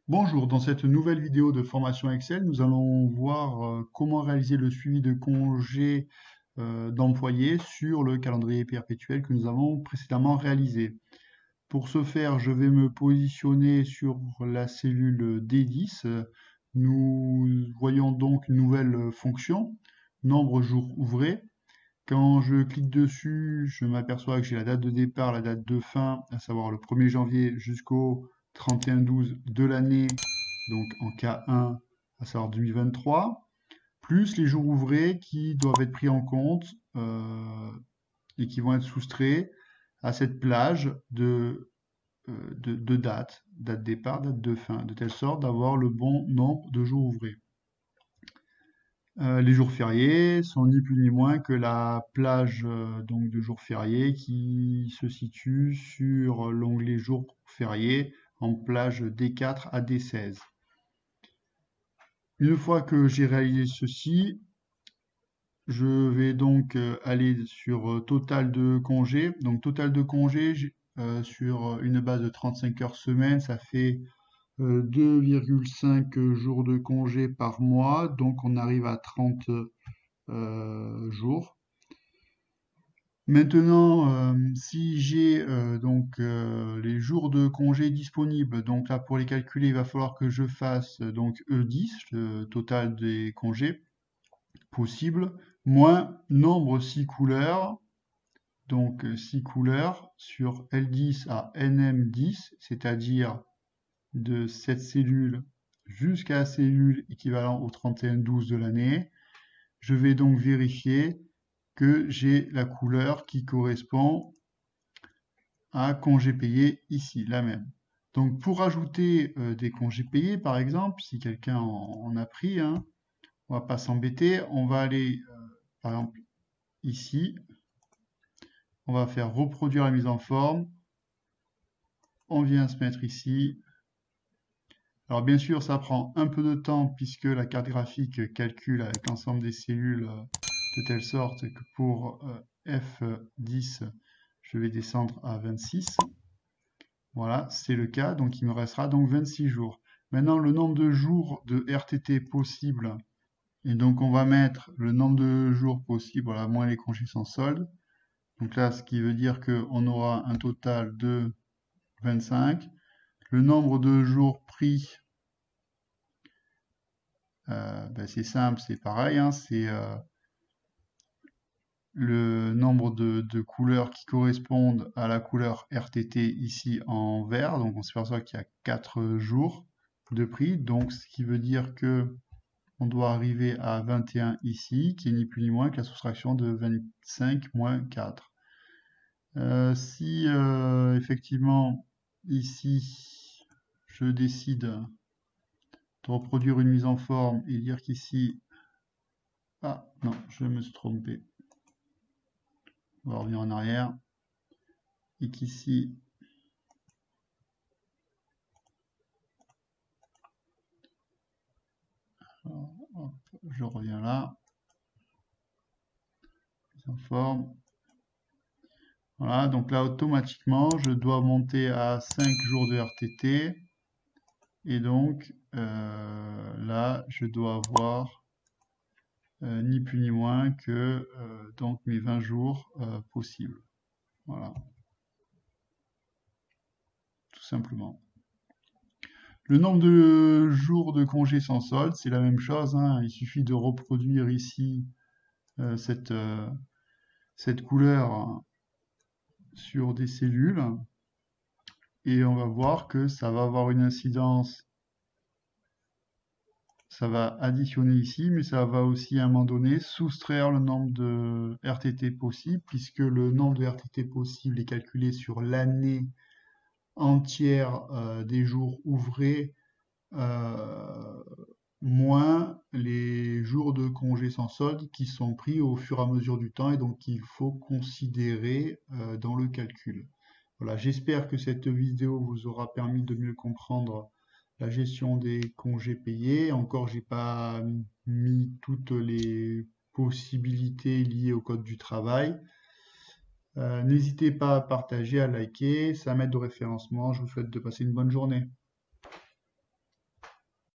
Bonjour, dans cette nouvelle vidéo de formation Excel, nous allons voir comment réaliser le suivi de congés d'employés sur le calendrier perpétuel que nous avons précédemment réalisé. Pour ce faire, je vais me positionner sur la cellule D10. Nous voyons donc une nouvelle fonction, nombre jours ouvrés. Quand je clique dessus, je m'aperçois que j'ai la date de départ, la date de fin, à savoir le 1er janvier jusqu'au 31/12 de l'année, donc en K1, à savoir 2023, plus les jours ouvrés qui doivent être pris en compte et qui vont être soustraits à cette plage de dates, date départ, date de fin, de telle sorte d'avoir le bon nombre de jours ouvrés. Les jours fériés sont ni plus ni moins que la plage donc de jours fériés qui se situe sur l'onglet jours fériés en plage D4 à D16. Une fois que j'ai réalisé ceci, je vais donc aller sur total de congés. Donc total de congés sur une base de 35 heures semaine, ça fait 2,5 jours de congés par mois. Donc on arrive à 30 jours. Maintenant, si j'ai donc les jours de congé disponibles, donc là pour les calculer, il va falloir que je fasse donc E10, le total des congés possibles, moins nombre 6 couleurs, donc 6 couleurs sur L10 à NM10, c'est-à-dire de cette cellule jusqu'à la cellule équivalent au 31/12 de l'année. Je vais donc vérifier que j'ai la couleur qui correspond à congé payé ici, la même. Donc pour ajouter des congés payés, par exemple, si quelqu'un en a pris, hein, on va pas s'embêter, on va aller par exemple ici, on va faire reproduire la mise en forme, on vient se mettre ici. Alors bien sûr, ça prend un peu de temps puisque la carte graphique calcule avec l'ensemble des cellules de telle sorte que pour F10, je vais descendre à 26. Voilà, c'est le cas, donc il me restera donc 26 jours. Maintenant, le nombre de jours de RTT possible, et donc on va mettre le nombre de jours possible, voilà, moins les congés sans solde. Donc là, ce qui veut dire qu'on aura un total de 25. Le nombre de jours pris, ben c'est simple, c'est pareil, hein, c'est le nombre de couleurs qui correspondent à la couleur RTT ici en vert. Donc on s'aperçoit qu'il y a 4 jours de prix. Donc ce qui veut dire que on doit arriver à 21 ici, qui est ni plus ni moins que la soustraction de 25 moins 4. Si effectivement ici je décide de reproduire une mise en forme et dire qu'ici, ah non, je me suis trompé. On va revenir en arrière. Et qu'ici, hop, je reviens là. Mise en forme. Voilà, donc là, automatiquement, je dois monter à 5 jours de RTT. Et donc, là, je dois avoir ni plus ni moins que donc mes 20 jours possibles. Voilà, tout simplement. Le nombre de jours de congé sans solde, c'est la même chose, hein. Il suffit de reproduire ici cette couleur sur des cellules et on va voir que ça va avoir une incidence. Ça va additionner ici, mais ça va aussi à un moment donné soustraire le nombre de RTT possible, puisque le nombre de RTT possible est calculé sur l'année entière des jours ouvrés, euh, moins les jours de congé sans solde qui sont pris au fur et à mesure du temps et donc qu'il faut considérer dans le calcul. Voilà, j'espère que cette vidéo vous aura permis de mieux comprendre la gestion des congés payés. Encore, j'ai pas mis toutes les possibilités liées au code du travail. N'hésitez pas à partager, à liker, ça m'aide au référencement. Je vous souhaite de passer une bonne journée.